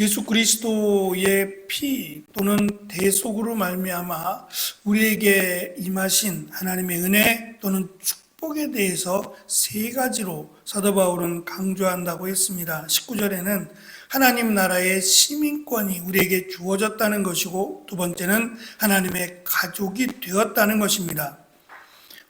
예수 그리스도의 피 또는 대속으로 말미암아 우리에게 임하신 하나님의 은혜 또는 축복에 대해서 세 가지로 사도 바울은 강조한다고 했습니다. 19절에는 하나님 나라의 시민권이 우리에게 주어졌다는 것이고, 두 번째는 하나님의 가족이 되었다는 것입니다.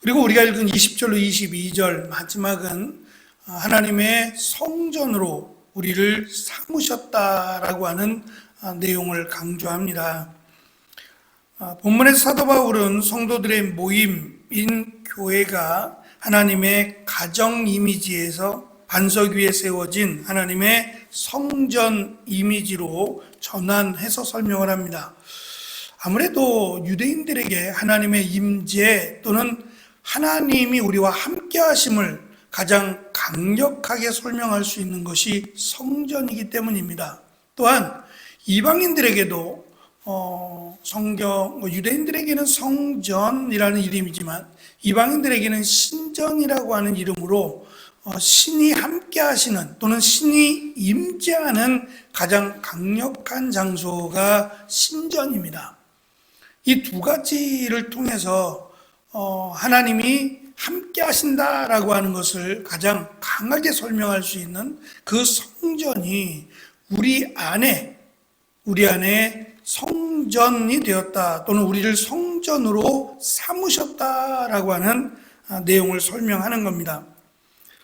그리고 우리가 읽은 20절로 22절 마지막은 하나님의 성전으로 우리를 삼으셨다라고 하는 내용을 강조합니다. 본문에서 사도 바울은 성도들의 모임인 교회가 하나님의 가정 이미지에서 반석 위에 세워진 하나님의 성전 이미지로 전환해서 설명을 합니다. 아무래도 유대인들에게 하나님의 임재 또는 하나님이 우리와 함께 하심을 가장 강력하게 설명할 수 있는 것이 성전이기 때문입니다. 또한 이방인들에게도 유대인들에게는 성전이라는 이름이지만 이방인들에게는 신전이라고 하는 이름으로 신이 함께 하시는 또는 신이 임재하는 가장 강력한 장소가 신전입니다. 이 두 가지를 통해서 하나님이 함께 하신다라고 하는 것을 가장 강하게 설명할 수 있는 그 성전이 우리 안에 성전이 되었다 또는 우리를 성전으로 삼으셨다라고 하는 내용을 설명하는 겁니다.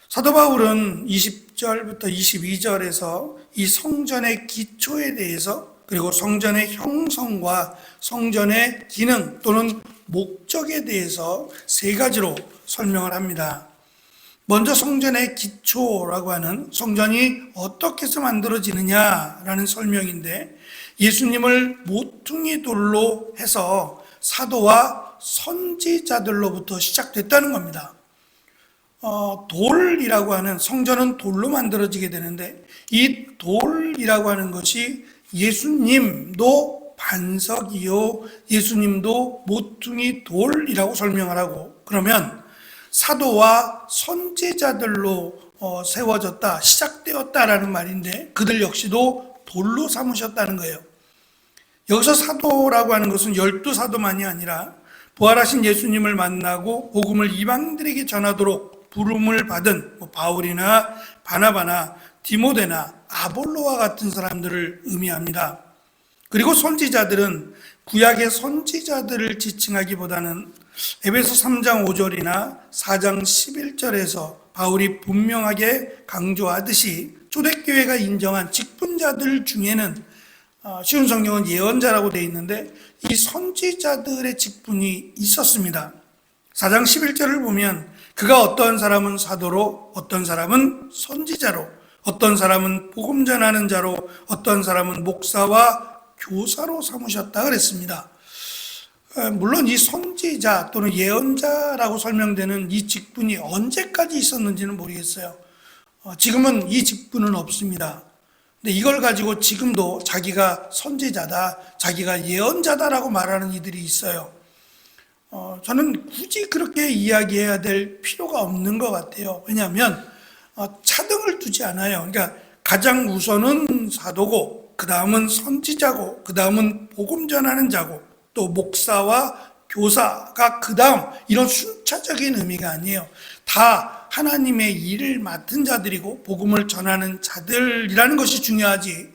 사도 바울은 20절부터 22절에서 이 성전의 기초에 대해서 그리고 성전의 형성과 성전의 기능 또는 목적에 대해서 세 가지로 설명을 합니다. 먼저 성전의 기초라고 하는 성전이 어떻게 해서 만들어지느냐라는 설명인데, 예수님을 모퉁이 돌로 해서 사도와 선지자들로부터 시작됐다는 겁니다. 돌이라고 하는, 성전은 돌로 만들어지게 되는데 이 돌이라고 하는 것이 예수님도 반석이요 예수님도 모퉁이 돌이라고 설명을 하고, 그러면 사도와 선지자들로 세워졌다, 시작되었다라는 말인데 그들 역시도 돌로 삼으셨다는 거예요. 여기서 사도라고 하는 것은 12사도만이 아니라 부활하신 예수님을 만나고 복음을 이방인들에게 전하도록 부름을 받은 바울이나 바나바나 디모데나 아볼로와 같은 사람들을 의미합니다. 그리고 선지자들은 구약의 선지자들을 지칭하기보다는 에베소 3장 5절이나 4장 11절에서 바울이 분명하게 강조하듯이 초대교회가 인정한 직분자들 중에는 쉬운 성경은 예언자라고 되어 있는데 이 선지자들의 직분이 있었습니다. 4장 11절을 보면 그가 어떤 사람은 사도로, 어떤 사람은 선지자로, 어떤 사람은 복음 전하는 자로, 어떤 사람은 목사와 교사로 삼으셨다 그랬습니다. 물론 이 선지자 또는 예언자라고 설명되는 이 직분이 언제까지 있었는지는 모르겠어요. 지금은 이 직분은 없습니다. 근데 이걸 가지고 지금도 자기가 선지자다, 자기가 예언자다라고 말하는 이들이 있어요. 저는 굳이 그렇게 이야기해야 될 필요가 없는 것 같아요. 왜냐하면 차등을 두지 않아요. 그러니까 가장 우선은 사도고, 그 다음은 선지자고, 그 다음은 복음 전하는 자고, 또 목사와 교사가 그 다음, 이런 순차적인 의미가 아니에요. 다 하나님의 일을 맡은 자들이고 복음을 전하는 자들이라는 것이 중요하지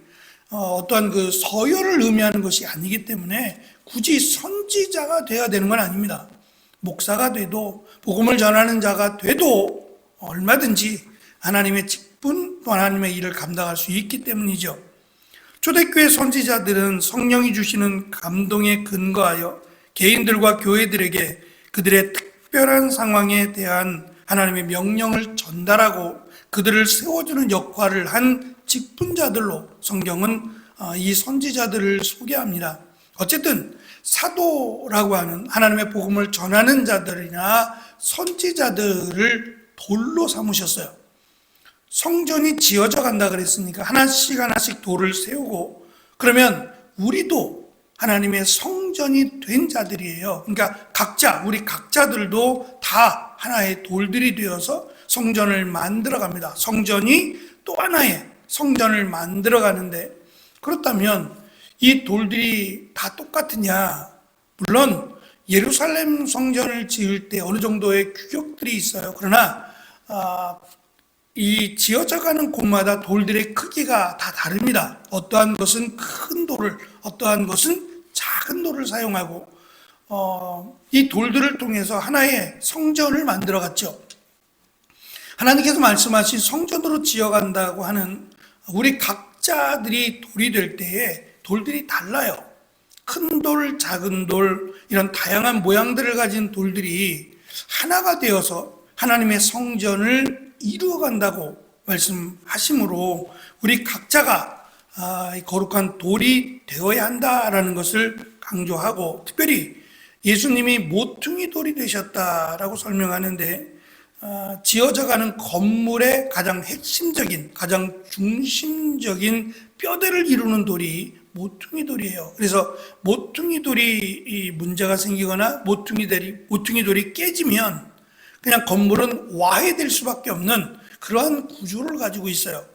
어떠한 그 서열을 의미하는 것이 아니기 때문에 굳이 선지자가 되어야 되는 건 아닙니다. 목사가 돼도 복음을 전하는 자가 돼도 얼마든지 하나님의 직분 또 하나님의 일을 감당할 수 있기 때문이죠. 초대교회 선지자들은 성령이 주시는 감동에 근거하여 개인들과 교회들에게 그들의 특별한 상황에 대한 하나님의 명령을 전달하고 그들을 세워주는 역할을 한 직분자들로 성경은 이 선지자들을 소개합니다. 어쨌든 사도라고 하는 하나님의 복음을 전하는 자들이나 선지자들을 돌로 삼으셨어요. 성전이 지어져 간다 그랬으니까 하나씩 하나씩 돌을 세우고, 그러면 우리도 하나님의 성전이 된 자들이에요. 그러니까 우리 각자들도 다 하나의 돌들이 되어서 성전을 만들어 갑니다. 성전이 또 하나의 성전을 만들어 가는데 그렇다면 이 돌들이 다 똑같으냐? 물론 예루살렘 성전을 지을 때 어느 정도의 규격들이 있어요. 그러나 이 지어져가는 곳마다 돌들의 크기가 다 다릅니다. 어떠한 것은 큰 돌을, 어떠한 것은 작은 돌을 사용하고 이 돌들을 통해서 하나의 성전을 만들어갔죠. 하나님께서 말씀하신 성전으로 지어간다고 하는 우리 각자들이 돌이 될 때에 돌들이 달라요. 큰 돌, 작은 돌, 이런 다양한 모양들을 가진 돌들이 하나가 되어서 하나님의 성전을 이루어간다고 말씀하시므로 우리 각자가 거룩한 돌이 되어야 한다라는 것을 강조하고, 특별히 예수님이 모퉁이 돌이 되셨다라고 설명하는데, 지어져가는 건물의 가장 핵심적인, 가장 중심적인 뼈대를 이루는 돌이 모퉁이 돌이에요. 그래서 모퉁이 돌이 문제가 생기거나 모퉁이 돌이 깨지면 그냥 건물은 와해될 수밖에 없는 그러한 구조를 가지고 있어요.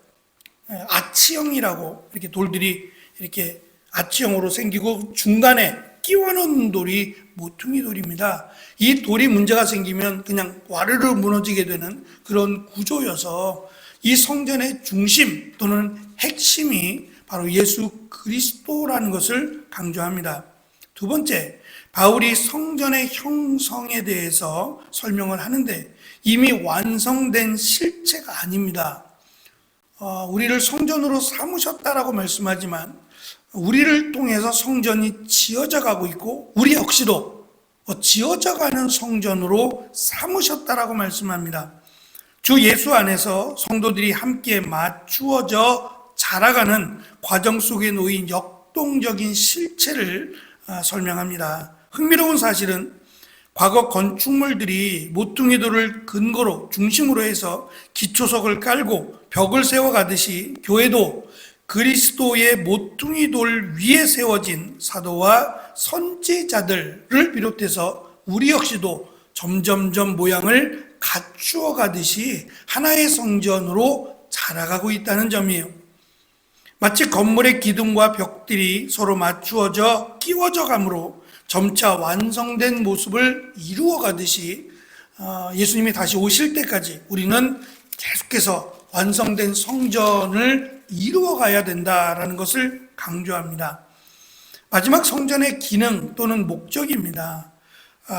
아치형이라고, 이렇게 돌들이 이렇게 아치형으로 생기고 중간에 끼워 넣는 돌이 모퉁이 돌입니다. 이 돌이 문제가 생기면 그냥 와르르 무너지게 되는 그런 구조여서 이 성전의 중심 또는 핵심이 바로 예수 그리스도라는 것을 강조합니다. 두 번째, 바울이 성전의 형성에 대해서 설명을 하는데 이미 완성된 실체가 아닙니다. 우리를 성전으로 삼으셨다라고 말씀하지만 우리를 통해서 성전이 지어져 가고 있고 우리 역시도 지어져 가는 성전으로 삼으셨다라고 말씀합니다. 주 예수 안에서 성도들이 함께 맞추어져 자라가는 과정 속에 놓인 역동적인 실체를 설명합니다. 흥미로운 사실은 과거 건축물들이 모퉁이 돌을 근거로 중심으로 해서 기초석을 깔고 벽을 세워가듯이 교회도 그리스도의 모퉁이 돌 위에 세워진 사도와 선지자들을 비롯해서 우리 역시도 점점점 모양을 갖추어 가듯이 하나의 성전으로 자라가고 있다는 점이에요. 마치 건물의 기둥과 벽들이 서로 맞추어져 끼워져 가므로 점차 완성된 모습을 이루어 가듯이 예수님이 다시 오실 때까지 우리는 계속해서 완성된 성전을 이루어 가야 된다라는 것을 강조합니다. 마지막 성전의 기능 또는 목적입니다.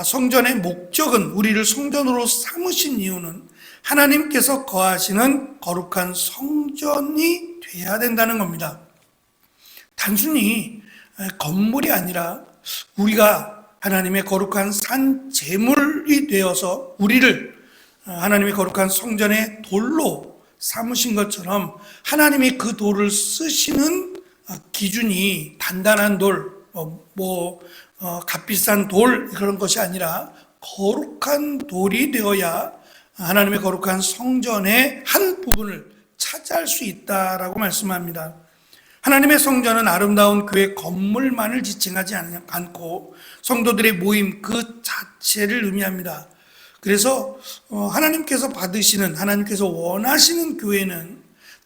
성전의 목적은 우리를 성전으로 삼으신 이유는 하나님께서 거하시는 거룩한 성전이 돼야 된다는 겁니다. 단순히 건물이 아니라 우리가 하나님의 거룩한 산 제물이 되어서 우리를 하나님의 거룩한 성전의 돌로 삼으신 것처럼 하나님이 그 돌을 쓰시는 기준이 단단한 돌, 값비싼 돌 그런 것이 아니라 거룩한 돌이 되어야 하나님의 거룩한 성전의 한 부분을 차지할 수 있다라고 말씀합니다. 하나님의 성전은 아름다운 교회 건물만을 지칭하지 않고 성도들의 모임 그 자체를 의미합니다. 그래서 하나님께서 받으시는, 하나님께서 원하시는 교회는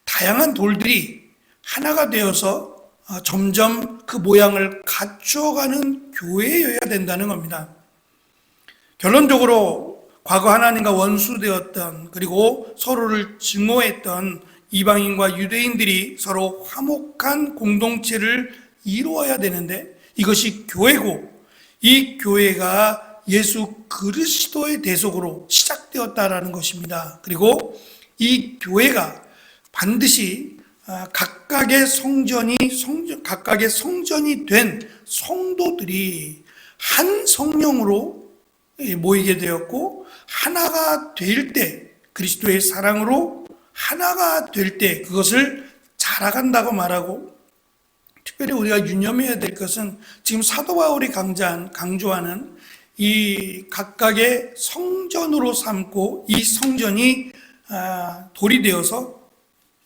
다양한 돌들이 하나가 되어서 점점 그 모양을 갖추어가는 교회여야 된다는 겁니다. 결론적으로 과거 하나님과 원수되었던, 그리고 서로를 증오했던 이방인과 유대인들이 서로 화목한 공동체를 이루어야 되는데 이것이 교회고, 이 교회가 예수 그리스도의 대속으로 시작되었다라는 것입니다. 그리고 이 교회가 반드시 각각의 성전이 된 성도들이 한 성령으로 모이게 되었고, 하나가 될 때, 그리스도의 사랑으로 하나가 될 때 그것을 자라간다고 말하고, 특별히 우리가 유념해야 될 것은 지금 사도 바울이 강조하는 이 각각의 성전으로 삼고 이 성전이 돌이 되어서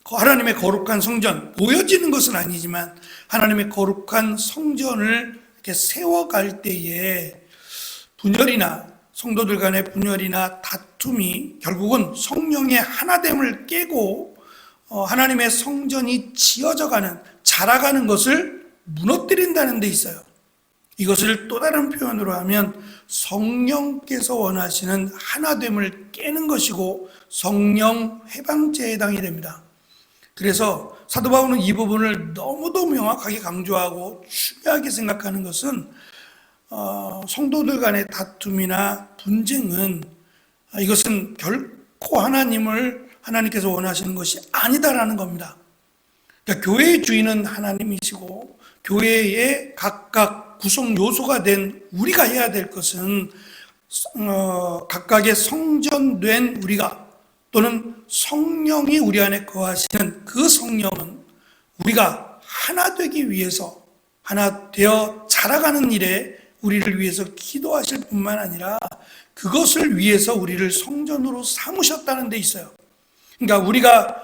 하나님의 거룩한 성전, 보여지는 것은 아니지만 하나님의 거룩한 성전을 이렇게 세워갈 때에 분열이나 성도들 간의 분열이나 다툼이 결국은 성령의 하나됨을 깨고 하나님의 성전이 지어져가는, 자라가는 것을 무너뜨린다는 데 있어요. 이것을 또 다른 표현으로 하면 성령께서 원하시는 하나됨을 깨는 것이고 성령 회방죄에 해당이 됩니다. 그래서 사도 바울은 이 부분을 너무도 명확하게 강조하고 중요하게 생각하는 것은 성도들 간의 다툼이나 분쟁은 이것은 결코 하나님께서 원하시는 것이 아니다라는 겁니다. 그러니까 교회의 주인은 하나님이시고 교회의 각각 구성 요소가 된 우리가 해야 될 것은 각각의 성전된 우리가, 또는 성령이 우리 안에 거하시는 그 성령은 우리가 하나 되기 위해서, 하나 되어 자라가는 일에 우리를 위해서 기도하실 뿐만 아니라 그것을 위해서 우리를 성전으로 삼으셨다는 데 있어요. 그러니까 우리가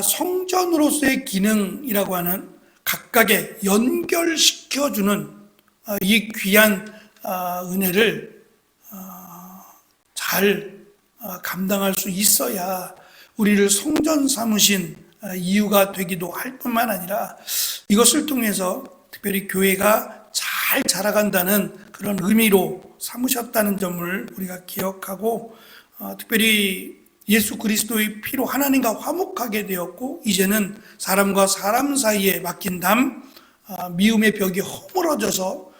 성전으로서의 기능이라고 하는 각각의 연결시켜주는 이 귀한 은혜를 잘 감당할 수 있어야 우리를 성전 삼으신 이유가 되기도 할 뿐만 아니라 이것을 통해서 특별히 교회가 잘 자라간다는 그런 의미로 삼으셨다는 점을 우리가 기억하고, 특별히 예수 그리스도의 피로 하나님과 화목하게 되었고 이제는 사람과 사람 사이에 막힌 담, 미움의 벽이 허물어져서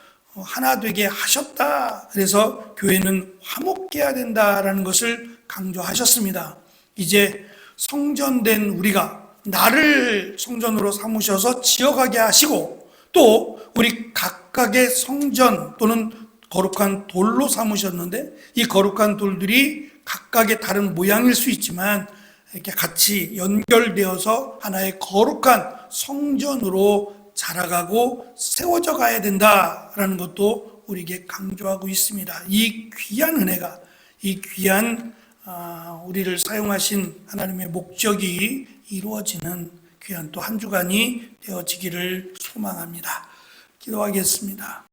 하나 되게 하셨다. 그래서 교회는 화목해야 된다라는 것을 강조하셨습니다. 이제 성전된 우리가 나를 성전으로 삼으셔서 지어가게 하시고, 또 우리 각각의 성전 또는 거룩한 돌로 삼으셨는데 이 거룩한 돌들이 각각의 다른 모양일 수 있지만 이렇게 같이 연결되어서 하나의 거룩한 성전으로 자라가고 세워져 가야 된다라는 것도 우리에게 강조하고 있습니다. 이 귀한 은혜가, 이 귀한 우리를 사용하신 하나님의 목적이 이루어지는 귀한 또 한 주간이 되어지기를 소망합니다. 기도하겠습니다.